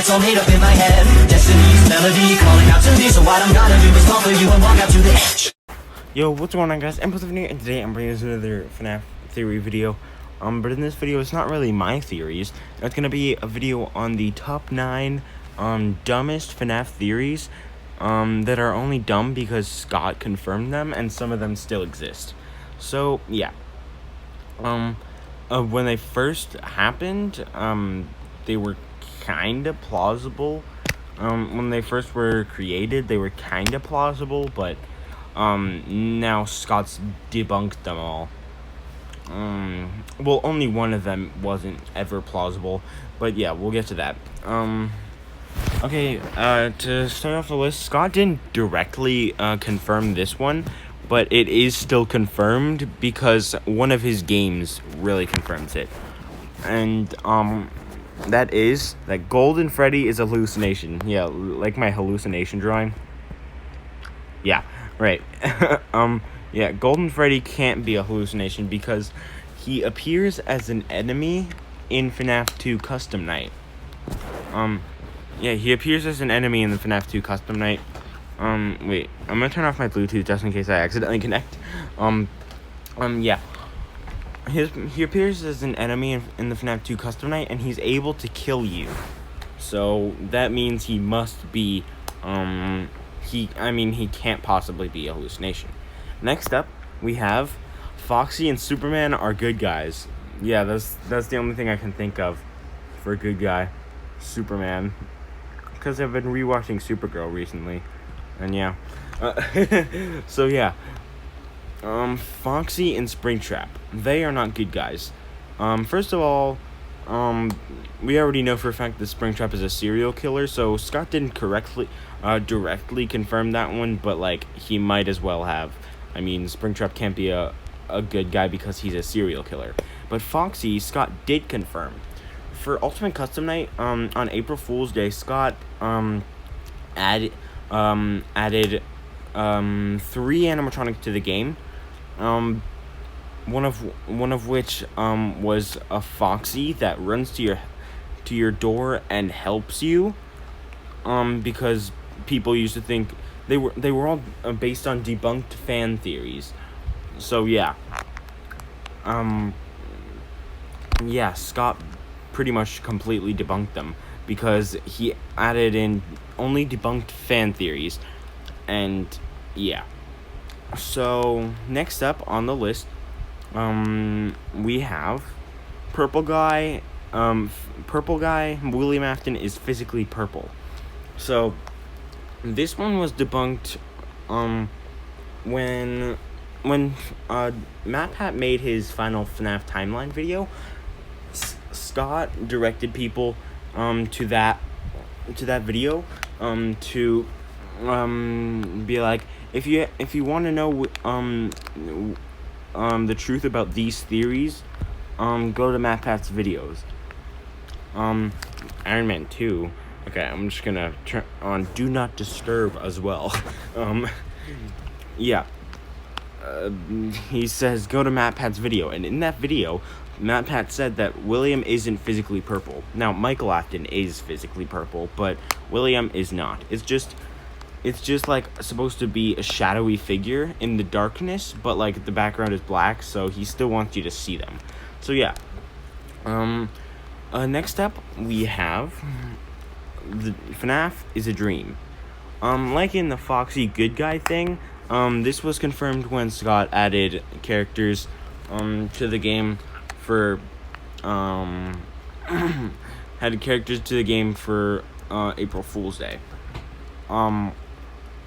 it's all made up in my head. Destiny's melody calling out to me, so what I'm gonna do is fall for you and walk out to the edge. Yo, what's going on, guys? I'm here, and today I'm bringing us another FNaF theory video. But in this video, it's not really my theories. It's gonna be a video on the top 9 dumbest FNaF theories that are only dumb because Scott confirmed them, and some of them still exist. So yeah. When they first happened, they were kind of plausible. When they first were created, they were kind of plausible, but now Scott's debunked them all. Well, only one of them wasn't ever plausible, but yeah, we'll get to that. Okay, to start off the list, Scott didn't directly confirm this one, but it is still confirmed because one of his games really confirms it. And that is that Golden Freddy is a hallucination. Yeah, like my hallucination drawing. Yeah, right. Yeah, Golden Freddy can't be a hallucination because he appears as an enemy in FNaF 2 Custom Night. Yeah, he appears as an enemy in the FNaF 2 Custom Night. Wait, I'm gonna turn off my Bluetooth just in case I accidentally connect. Yeah. He appears as an enemy in the FNaF 2 Custom Night, and he's able to kill you. So, that means he must be, he can't possibly be a hallucination. Next up, we have Foxy and Superman are good guys. Yeah, that's the only thing I can think of for a good guy. Superman. Because I've been rewatching Supergirl recently. And yeah. So yeah. Foxy and Springtrap. They are not good guys. First of all, we already know for a fact that Springtrap is a serial killer, so Scott didn't directly confirm that one, but like he might as well have. I mean, Springtrap can't be a good guy because he's a serial killer. But Foxy, Scott did confirm. For Ultimate Custom Night, on April Fool's Day, Scott added 3 animatronics to the game. One of which was a Foxy that runs to your door and helps you. Because people used to think they were all based on debunked fan theories. So yeah. Yeah, Scott pretty much completely debunked them because he added in only debunked fan theories. And yeah. So next up on the list, we have Purple Guy. William Afton is physically purple. So this one was debunked when MatPat made his final FNaF timeline video. Scott directed people to that video to be like, if you want to know the truth about these theories, go to MatPat's videos. Iron Man 2. Okay, I'm just gonna turn on Do Not Disturb as well. Yeah. He says go to MatPat's video, and in that video, MatPat said that William isn't physically purple. Now, Michael Afton is physically purple, but William is not. It's just like supposed to be a shadowy figure in the darkness, but like the background is black, so he still wants you to see them. So yeah. Next up we have the FNaF is a dream. Like in the Foxy good guy thing, this was confirmed when Scott added characters to the game for April Fool's Day.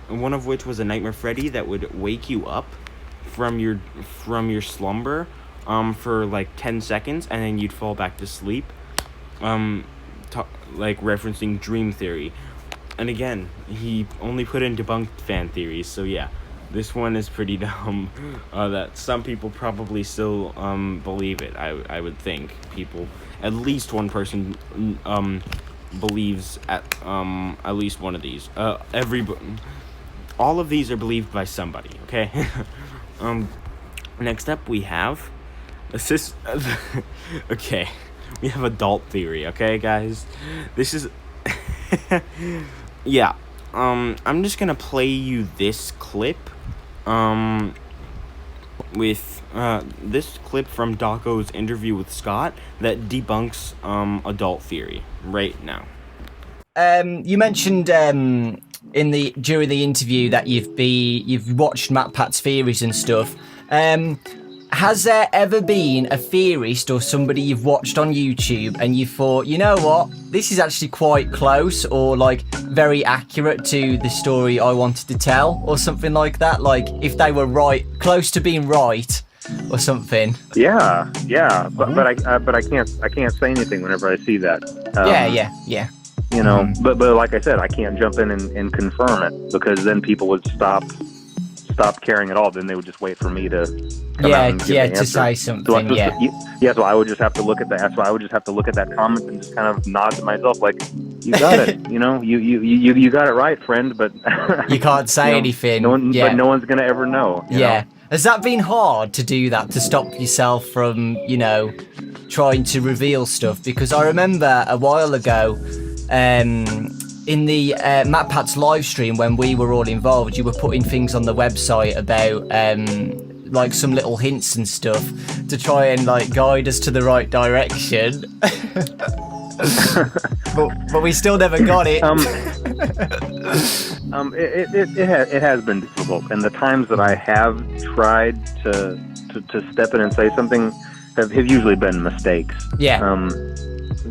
One of which was a Nightmare Freddy that would wake you up from your slumber for like 10 seconds, and then you'd fall back to sleep. Like referencing dream theory. And again, he only put in debunked fan theories, so yeah. This one is pretty dumb. That some people probably still believe it. I would think people, at least one person believes at least one of these. All of these are believed by somebody. Okay. Next up we have okay, we have adult theory. Okay, guys, this is Yeah. I'm just gonna play you this clip. With this clip from Daco's interview with Scott that debunks adult theory right now. You mentioned during the interview that you've watched MatPat's theories and stuff. Has there ever been a theorist or somebody you've watched on YouTube and you thought, you know what, this is actually quite close or like very accurate to the story I wanted to tell or something like that? Like if they were right, close to being right or something. Yeah, but I can't say anything whenever I see that. Yeah. You know, but like I said, I can't jump in and confirm it because then people would stop caring at all. Then they would just wait for me to come out and give the answer. To say something. So I would just have to look at that. That's why I would just have to look at that comment and just kind of nod to myself, like, you got it. You know, you got it right, friend. But you can't say anything. But no one's gonna ever know. You know? Has that been hard to do that, to stop yourself from, you know, trying to reveal stuff? Because I remember a while ago, in the MatPat's live stream when we were all involved, you were putting things on the website about like some little hints and stuff to try and like guide us to the right direction. but we still never got it. It has been difficult, and the times that I have tried to step in and say something have usually been mistakes.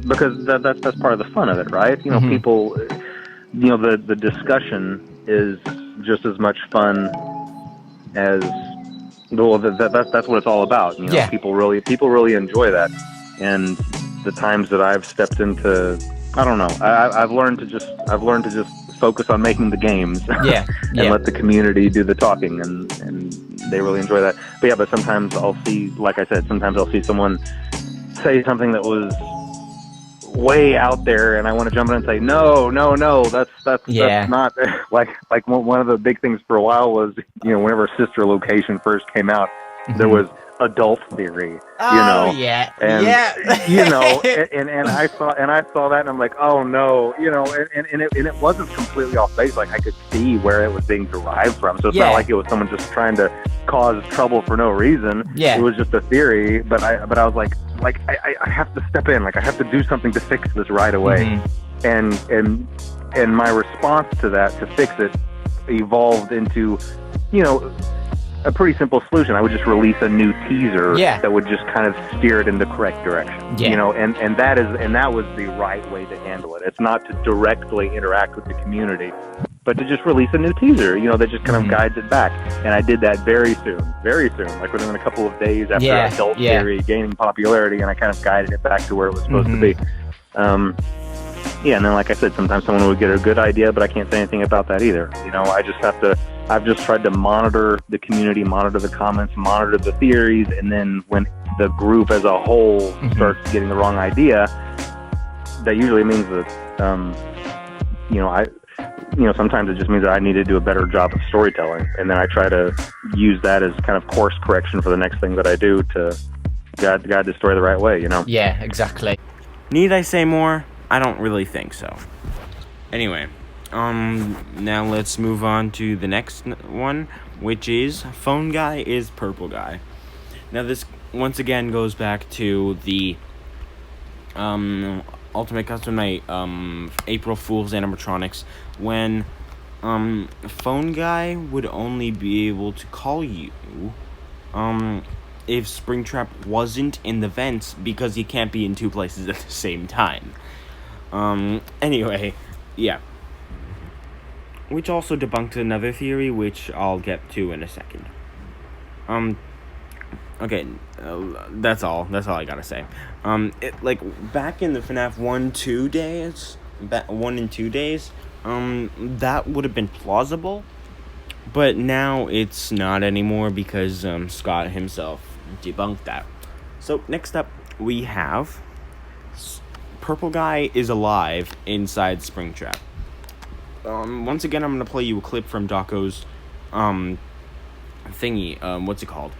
Because that's part of the fun of it, right? You know, people, you know, the discussion is just as much fun as, well, that's what it's all about. You know, people really enjoy that, and the times that I've stepped into, I don't know, I've learned to just focus on making the games, and let the community do the talking, and they really enjoy that. But sometimes I'll see, like I said, I'll see someone say something that was way out there, and I want to jump in and say, no, that's not like one of the big things for a while was, you know, whenever Sister Location first came out, there was adult theory, you know, you know, and I saw that, and I'm like, oh no, you know, and it wasn't completely off base. Like I could see where it was being derived from, so it's not like it was someone just trying to cause trouble for no reason. It was just a theory, but I was like I have to step in, like I have to do something to fix this right away, and my response to that, to fix it, evolved into, you know, a pretty simple solution. I would just release a new teaser that would just kind of steer it in the correct direction. You know, and that was the right way to handle it. It's not to directly interact with the community, but to just release a new teaser, you know, that just kind of guides it back. And I did that very soon, like within a couple of days after adult theory gaining popularity, and I kind of guided it back to where it was supposed to be. And then, like I said, sometimes someone would get a good idea, but I can't say anything about that either. You know, I've just tried to monitor the community, monitor the comments, monitor the theories, and then when the group as a whole starts getting the wrong idea, that usually means that, you know, sometimes it just means that I need to do a better job of storytelling, and then I try to use that as kind of course correction for the next thing that I do to guide the story the right way, you know? Yeah, exactly. Need I say more? I don't really think so. Anyway, now let's move on to the next one, which is Phone Guy is Purple Guy. Now this once again goes back to the Ultimate Custom Night April Fool's animatronics, when Phone Guy would only be able to call you if Springtrap wasn't in the vents, because he can't be in two places at the same time. Anyway, yeah. Which also debunked another theory, which I'll get to in a second. Okay, that's all I gotta say. Like, back in the FNaF 1-2 days, 1 and 2 days, that would have been plausible, but now it's not anymore because, Scott himself debunked that. So, next up, we have Purple Guy is alive inside Springtrap. Once again, I'm gonna play you a clip from Daco's, thingy, what's it called?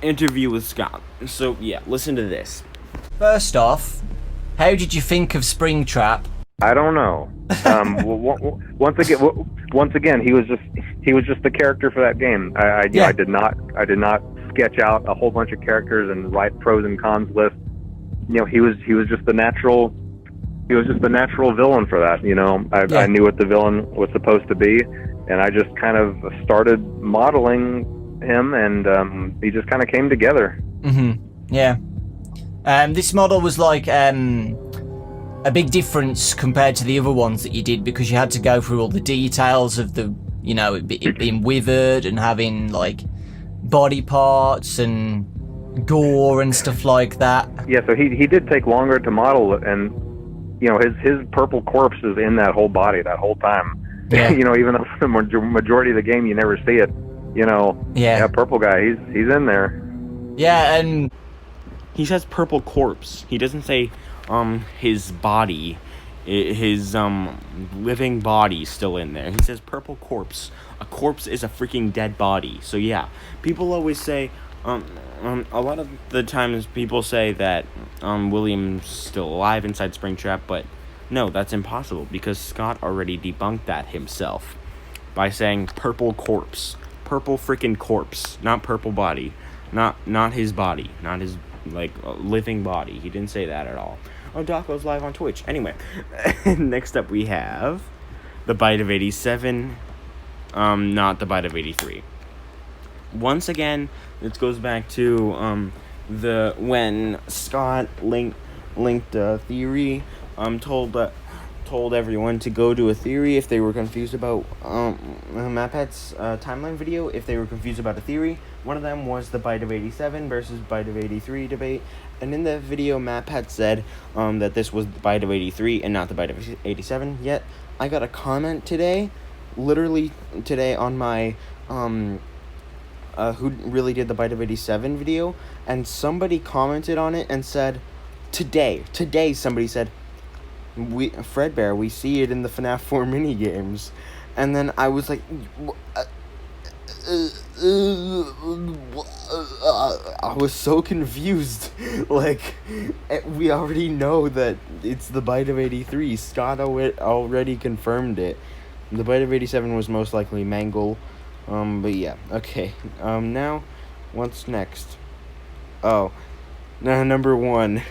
Interview with Scott. So, yeah, listen to this. First off, how did you think of Springtrap I don't know. Once again, he was just the character for that game. I did not sketch out a whole bunch of characters and write pros and cons lists. He was just the natural. He was just the natural villain for that. I knew what the villain was supposed to be, and I just kind of started modeling him, and he just kind of came together. Yeah. This model was like a big difference compared to the other ones that you did, because you had to go through all the details of the, it being withered and having like body parts and gore and stuff like that. Yeah, so he did take longer to model, and his purple corpse is in that whole body that whole time. Yeah. Even though the majority of the game you never see it. Yeah, purple guy, he's in there. Yeah, and he says purple corpse. He doesn't say his body, his living body still in there. He says purple corpse. A corpse is a freaking dead body. So yeah, people always say a lot of the times people say that William's still alive inside Springtrap, but no, that's impossible, because Scott already debunked that himself by saying purple corpse. Purple freaking corpse, not purple body. Not his body, not his living body. He didn't say that at all. Oh, Doco's live on Twitch. Anyway, next up we have the Bite of 87, not the Bite of 83. Once again, this goes back to when Scott linked a theory, told everyone to go to a theory if they were confused about MatPat's timeline video. If they were confused about a theory, one of them was the Bite of 87 versus Bite of 83 debate. And in the video, MatPat said that this was the Bite of 83 and not the Bite of 87. Yet I got a comment today, literally today, on my who really did the Bite of 87 video, and somebody commented on it and said, today somebody said, Fredbear, we see it in the FNaF 4 minigames. And then I was like, I was so confused. We already know that it's the Bite of 83. Scott already confirmed it. The Bite of 87 was most likely Mangle. But yeah, okay. Now, what's next? Oh, now number 1.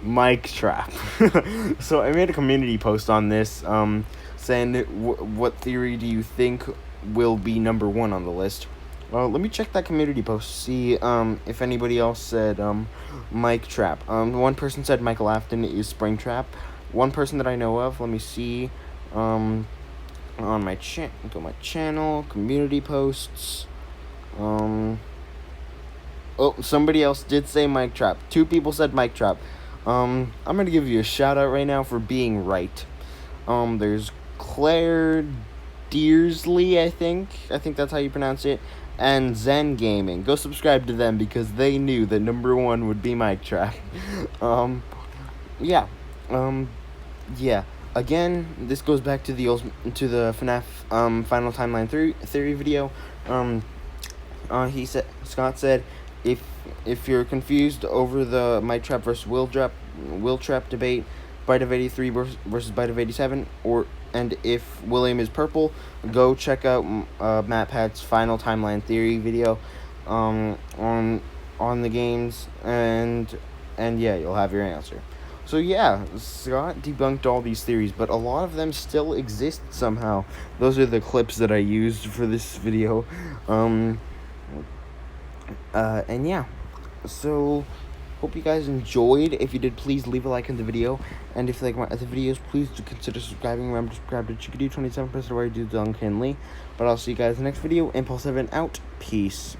Mic trap. So I made a community post on this, saying what theory do you think will be number 1 on the list. Well, let me check that community post, see if anybody else said mic trap. One person said Michael Afton is Springtrap. One person that I know of, let me see, on my channel, community posts. Oh, somebody else did say mic trap. 2 people said mic trap. I'm gonna give you a shout out right now for being right. There's Claire Dearsley, I think that's how you pronounce it, and Zen Gaming. Go subscribe to them, because they knew that number 1 would be mic trap. Yeah. Again, this goes back to the FNaF Final Timeline theory video. Scott said, if you're confused over the mic trap versus will trap debate, Bite of 83 versus Bite of 87, and if William is purple, go check out MatPat's Final Timeline theory video on the games, and yeah, you'll have your answer. So yeah, Scott debunked all these theories, but a lot of them still exist somehow. Those are the clips that I used for this video. And yeah, so hope you guys enjoyed. If you did, please leave a like on the video, and if you like my other videos, please do consider subscribing. Remember to subscribe to Chickadee 27% where I do Duncanly. But I'll see you guys in the next video. Impulse 7 out. Peace.